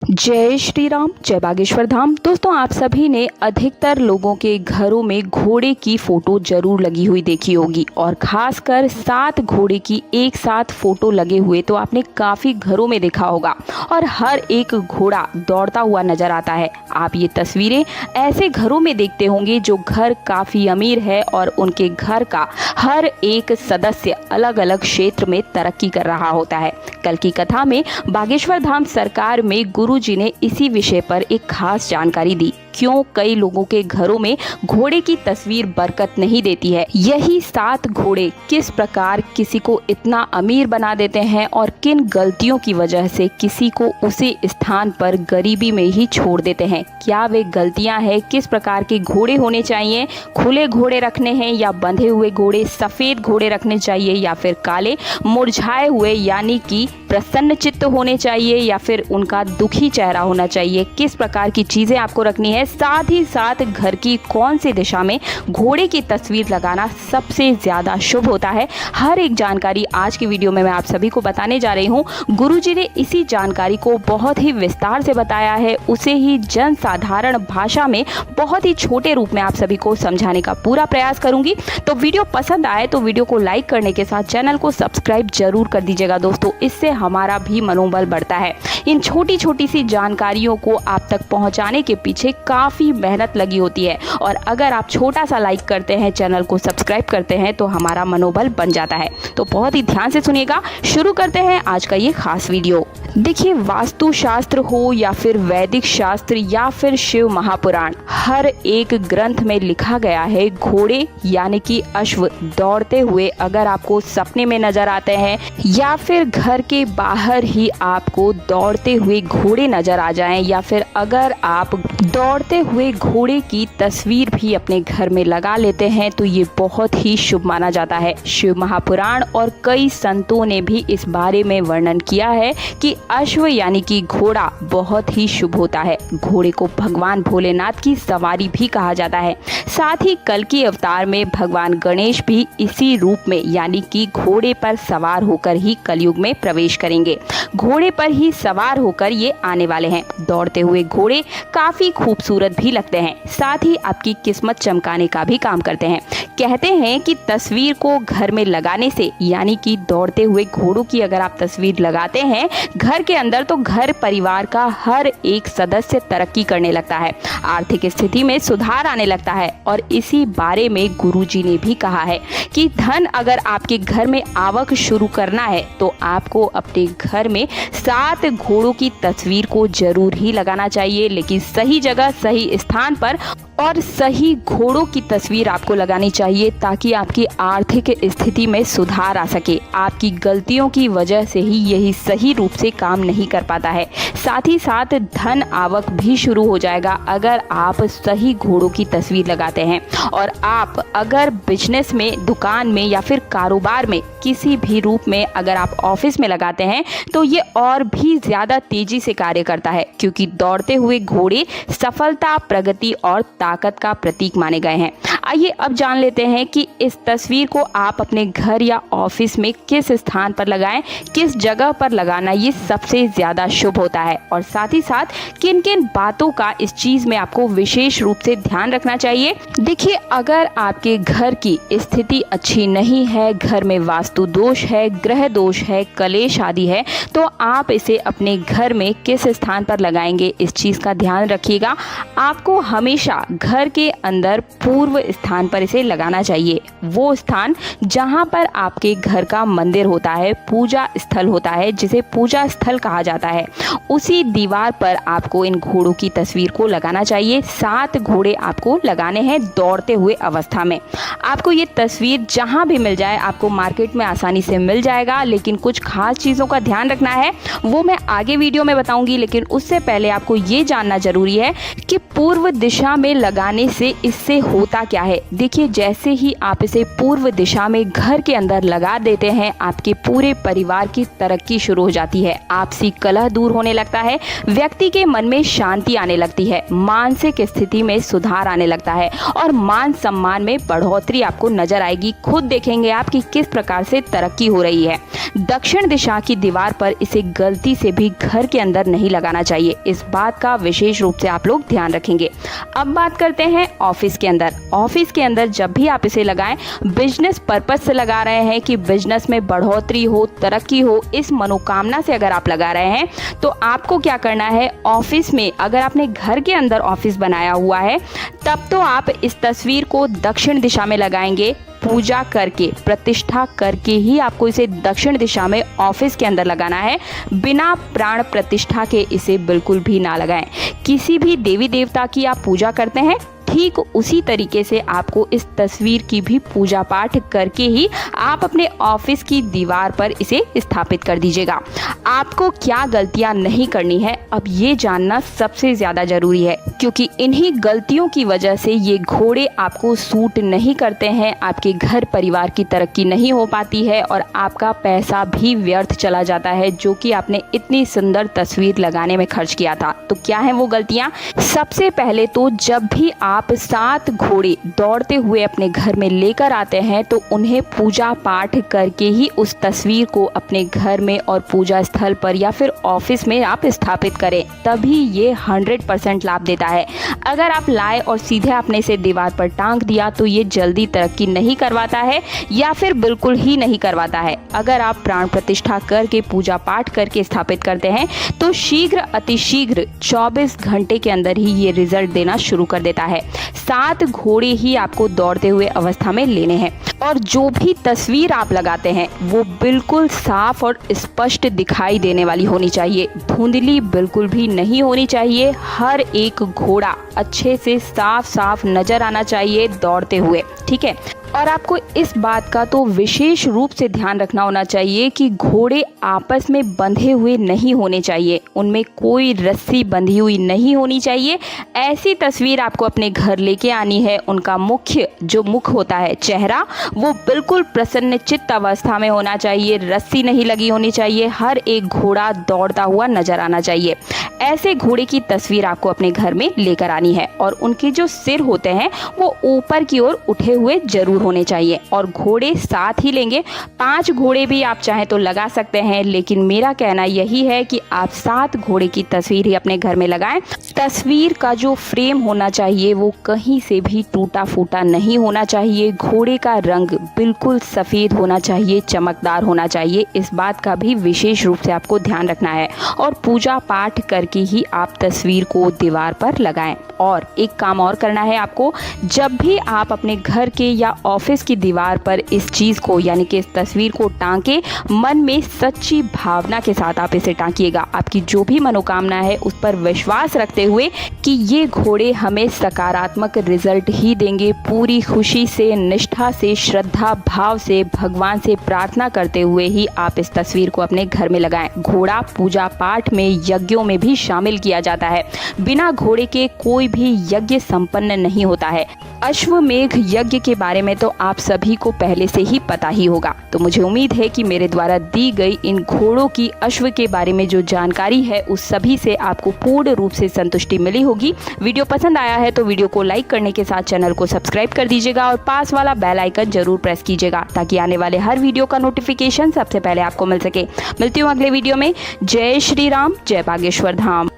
जय श्री राम, जय बागेश्वर धाम। दोस्तों, आप सभी ने अधिकतर लोगों के घरों में घोड़े की फोटो जरूर लगी हुई देखी होगी, और खासकर 7 घोड़े की एक साथ फोटो लगे हुए तो आपने काफ़ी घरों में देखा होगा, और हर एक घोड़ा दौड़ता हुआ नजर आता है। आप ये तस्वीरें ऐसे घरों में देखते होंगे जो घर काफ़ी अमीर है और उनके घर का हर एक सदस्य अलग अलग क्षेत्र में तरक्की कर रहा होता है। कल की कथा में बागेश्वर धाम सरकार में गुरुजी ने इसी विषय पर एक खास जानकारी दी। क्यों कई लोगों के घरों में घोड़े की तस्वीर बरकत नहीं देती है, यही 7 घोड़े किस प्रकार किसी को इतना अमीर बना देते हैं और किन गलतियों की वजह से किसी को उसी स्थान पर गरीबी में ही छोड़ देते हैं। क्या वे गलतियां हैं, किस प्रकार के घोड़े होने चाहिए, खुले घोड़े रखने हैं या बंधे हुए घोड़े, सफेद घोड़े रखने चाहिए या फिर काले, मुरझाए हुए यानी कि प्रसन्न चित्त होने चाहिए या फिर उनका दुखी चेहरा होना चाहिए, किस प्रकार की चीजें आपको रखनी है, साथ ही साथ घर की कौन सी दिशा में घोड़े की तस्वीर लगाना सबसे ज्यादा शुभ होता है। हर एक जानकारी आज की वीडियो में मैं आप सभी को बताने जा रही हूँ। गुरुजी ने इसी जानकारी को बहुत ही विस्तार से बताया है, उसे ही जन साधारण भाषा में बहुत ही छोटे रूप में आप सभी को समझाने का पूरा प्रयास करूंगी। तो वीडियो पसंद आए तो वीडियो को लाइक करने के साथ चैनल को सब्सक्राइब जरूर कर दीजिएगा दोस्तों, इससे हमारा भी मनोबल बढ़ता है। इन छोटी छोटी सी जानकारियों को आप तक पहुंचाने के पीछे काफी मेहनत लगी होती है, और अगर आप छोटा सा लाइक करते हैं, चैनल को सब्सक्राइब करते हैं तो हमारा मनोबल बन जाता है। तो बहुत ही ध्यान से सुनिएगा। शुरू करते हैं आज का ये खास वीडियो। देखिए, वास्तु शास्त्र हो या फिर वैदिक शास्त्र या फिर शिव महापुराण, हर एक ग्रंथ में लिखा गया है घोड़े यानी कि अश्व दौड़ते हुए अगर आपको सपने में नजर आते हैं या फिर घर के बाहर ही आपको दौड़ते हुए घोड़े नजर आ जाएं, या फिर अगर आप दौड़ते हुए घोड़े की तस्वीर भी अपने घर में लगा लेते हैं तो ये बहुत ही शुभ माना जाता है। शिव महापुराण और कई संतों ने भी इस बारे में वर्णन किया है कि अश्व यानी कि घोड़ा बहुत ही शुभ होता है। घोड़े को भगवान भोलेनाथ की सवारी भी कहा जाता है। साथ ही कल की अवतार में भगवान गणेश भी इसी रूप में यानी कि घोड़े पर सवार होकर ही कलयुग में प्रवेश करेंगे। घोड़े पर ही सवार होकर ये आने वाले हैं। दौड़ते हुए घोड़े काफी खूबसूरत भी लगते हैं, साथ ही आपकी किस्मत चमकाने का भी काम करते हैं। कहते हैं कि तस्वीर को घर में लगाने से यानी कि दौड़ते हुए घोड़ों की अगर आप तस्वीर लगाते हैं घर के अंदर तो घर परिवार का हर एक सदस्य तरक्की करने लगता है, आर्थिक स्थिति में सुधार आने लगता है। और इसी बारे में गुरुजी ने भी कहा है कि धन अगर आपके घर में आवक शुरू करना है तो आपको अपने घर में 7 घोड़ों की तस्वीर को जरूर ही लगाना चाहिए, लेकिन सही जगह सही स्थान पर, और सही घोड़ों की तस्वीर आपको लगानी चाहिए ताकि आपकी आर्थिक स्थिति में सुधार आ सके। आपकी गलतियों की वजह से ही यही सही रूप से काम नहीं कर पाता है। साथ ही साथ धन आवक भी शुरू हो जाएगा अगर आप सही घोड़ों की तस्वीर लगाते हैं। और आप अगर बिजनेस में, दुकान में या फिर कारोबार में किसी भी रूप में अगर आप ऑफिस में लगाते हैं तो ये और भी ज़्यादा तेजी से कार्य करता है, क्योंकि दौड़ते हुए घोड़े सफलता, प्रगति और ताकत का प्रतीक माने गए हैं। आइए अब जान लेते हैं कि इस तस्वीर को आप अपने घर या ऑफिस में किस स्थान पर लगाएं, किस जगह पर लगाना ये सबसे ज़्यादा शुभ होता है, और साथ ही साथ किन किन बातों का इस चीज़ में आपको विशेष रूप से ध्यान रखना चाहिए। देखिए, अगर आपके घर की स्थिति अच्छी नहीं है, घर में वास्तु दोष है, ग्रह दोष है, कलेश आदि है, तो आप इसे अपने घर में किस स्थान पर लगाएंगे इस चीज़ का ध्यान रखिएगा। आपको हमेशा घर के अंदर पूर्व स्थान पर इसे लगाना चाहिए, वो स्थान जहां पर आपके घर का मंदिर होता है, पूजा स्थल होता है, जिसे पूजा स्थल कहा जाता है, उसी दीवार पर आपको इन घोड़ों की तस्वीर को लगाना चाहिए। 7 घोड़े आपको लगाने हैं दौड़ते हुए अवस्था में। आपको ये तस्वीर जहां भी मिल जाए, आपको मार्केट में आसानी से मिल जाएगा, लेकिन कुछ खास चीज़ों का ध्यान रखना है, वो मैं आगे वीडियो में बताऊंगी। लेकिन उससे पहले आपको ये जानना जरूरी है कि पूर्व दिशा में लगाने से इससे होता क्या है। देखिए, जैसे ही आप इसे पूर्व दिशा में घर के अंदर लगा देते हैं, आपके पूरे परिवार की तरक्की शुरू हो जाती है, आपसी कलह दूर होने लगता है, व्यक्ति के मन में शांति आने लगती है, मानसिक स्थिति में सुधार आने लगता है और मान सम्मान में बढ़ोतरी आपको नजर आएगी। खुद देखेंगे आप कि किस प्रकार से तरक्की हो रही है। दक्षिण दिशा की दीवार पर इसे गलती से भी घर के अंदर नहीं लगाना चाहिए। इस बात का विशेष रूप से आप लोग ध्यान रखेंगे। अब बात करते हैं ऑफिस के अंदर। ऑफिस के अंदर जब भी आप इसे लगाएं, बिजनेस पर्पस से लगा रहे हैं कि बिजनेस में बढ़ोतरी हो, तरक्की हो, इस मनोकामना से अगर आप लगा रहे हैं तो आपको क्या करना है, ऑफिस में अगर आपने घर के अंदर ऑफिस बनाया हुआ है तब तो आप इस तस्वीर को दक्षिण दिशा में लगाएंगे। पूजा करके, प्रतिष्ठा करके ही आपको इसे दक्षिण दिशा में ऑफिस के अंदर लगाना है। बिना प्राण प्रतिष्ठा के इसे बिल्कुल भी ना लगाएं। किसी भी देवी देवता की आप पूजा करते हैं, ठीक उसी तरीके से आपको इस तस्वीर की भी पूजा पाठ करके ही आप अपने ऑफिस की दीवार पर इसे स्थापित कर दीजिएगा। आपको क्या गलतियां नहीं करनी है, अब ये जानना सबसे ज़्यादा ज़रूरी है, क्योंकि इन्हीं गलतियों की वजह से ये घोड़े आपको सूट नहीं करते हैं, आपके घर परिवार की तरक्की नहीं हो पाती है और आपका पैसा भी व्यर्थ चला जाता है जो कि आपने इतनी सुंदर तस्वीर लगाने में खर्च किया था। तो क्या है वो गलतियाँ? सबसे पहले तो जब भी आप 7 घोड़े दौड़ते हुए अपने घर में लेकर आते हैं तो उन्हें पूजा पाठ करके ही उस तस्वीर को अपने घर में और पूजा स्थल पर या फिर ऑफिस में आप स्थापित करें, तभी ये 100% लाभ देता है। अगर आप लाए और सीधे आपने इसे दीवार पर टांग दिया तो ये जल्दी तरक्की नहीं करवाता है या फिर बिल्कुल ही नहीं करवाता है। अगर आप प्राण प्रतिष्ठा करके पूजा पाठ करके स्थापित करते हैं तो शीघ्र अतिशीघ्र 24 घंटे के अंदर ही ये रिजल्ट देना शुरू कर देता है। 7 घोड़े ही आपको दौड़ते हुए अवस्था में लेने हैं और जो भी तस्वीर आप लगाते हैं वो बिल्कुल साफ और स्पष्ट दिखाई देने वाली होनी चाहिए। धुंधली बिल्कुल भी नहीं होनी चाहिए। हर एक घोड़ा अच्छे से साफ साफ नजर आना चाहिए दौड़ते हुए, ठीक है। और आपको इस बात का तो विशेष रूप से ध्यान रखना होना चाहिए कि घोड़े आपस में बंधे हुए नहीं होने चाहिए, उनमें कोई रस्सी बंधी हुई नहीं होनी चाहिए। ऐसी तस्वीर आपको अपने घर लेके आनी है। उनका मुख्य जो मुख होता है, चेहरा, वो बिल्कुल प्रसन्नचित्त अवस्था में होना चाहिए, रस्सी नहीं लगी होनी चाहिए, हर एक घोड़ा दौड़ता हुआ नजर आना चाहिए। ऐसे घोड़े की तस्वीर आपको अपने घर में लेकर आनी है और उनके जो सिर होते हैं वो ऊपर की ओर उठे हुए जरूर होने चाहिए और घोड़े साथ ही लेंगे। 5 घोड़े भी आप चाहें तो लगा सकते हैं, लेकिन मेरा कहना यही है कि आप 7 घोड़े की तस्वीर ही अपने घर में लगाएं। तस्वीर का जो फ्रेम होना चाहिए वो कहीं से भी टूटा फूटा नहीं होना चाहिए। घोड़े का रंग बिल्कुल सफ़ेद होना चाहिए, चमकदार होना चाहिए। इस बात का भी विशेष रूप से आपको ध्यान रखना है और पूजा पाठ करके ही आप तस्वीर को दीवार पर लगाएं। और एक काम और करना है आपको, जब भी आप अपने घर के या ऑफिस की दीवार पर इस चीज़ को यानी कि इस तस्वीर को टांके, मन में सच्ची भावना के साथ आप इसे टांकिएगा। आपकी जो भी मनोकामना है उस पर विश्वास रखते हुए कि ये घोड़े हमें सकारात्मक रिजल्ट ही देंगे। पूरी खुशी से, निष्ठा से, श्रद्धा भाव से, भगवान से प्रार्थना करते हुए ही आप इस तस्वीर को अपने घर में लगाएं। घोड़ा पूजा पाठ में, यज्ञों में भी शामिल किया जाता है। बिना घोड़े के कोई भी यज्ञ संपन्न नहीं होता है। अश्वमेघ यज्ञ के बारे में तो आप सभी को पहले से ही पता ही होगा। तो मुझे उम्मीद है कि मेरे द्वारा दी गई इन घोड़ों की, अश्व के बारे में जो जानकारी है उस सभी से आपको पूर्ण रूप से संतुष्टि मिली होगी। वीडियो पसंद आया है तो वीडियो को लाइक करने के साथ चैनल को सब्सक्राइब कर दीजिएगा और पास वाला बेल आइकन जरूर प्रेस कीजिएगा ताकि आने वाले हर वीडियो का नोटिफिकेशन सबसे पहले आपको मिल सके। मिलती हूँ अगले वीडियो में। जय श्री राम, जय बागेश्वर धाम।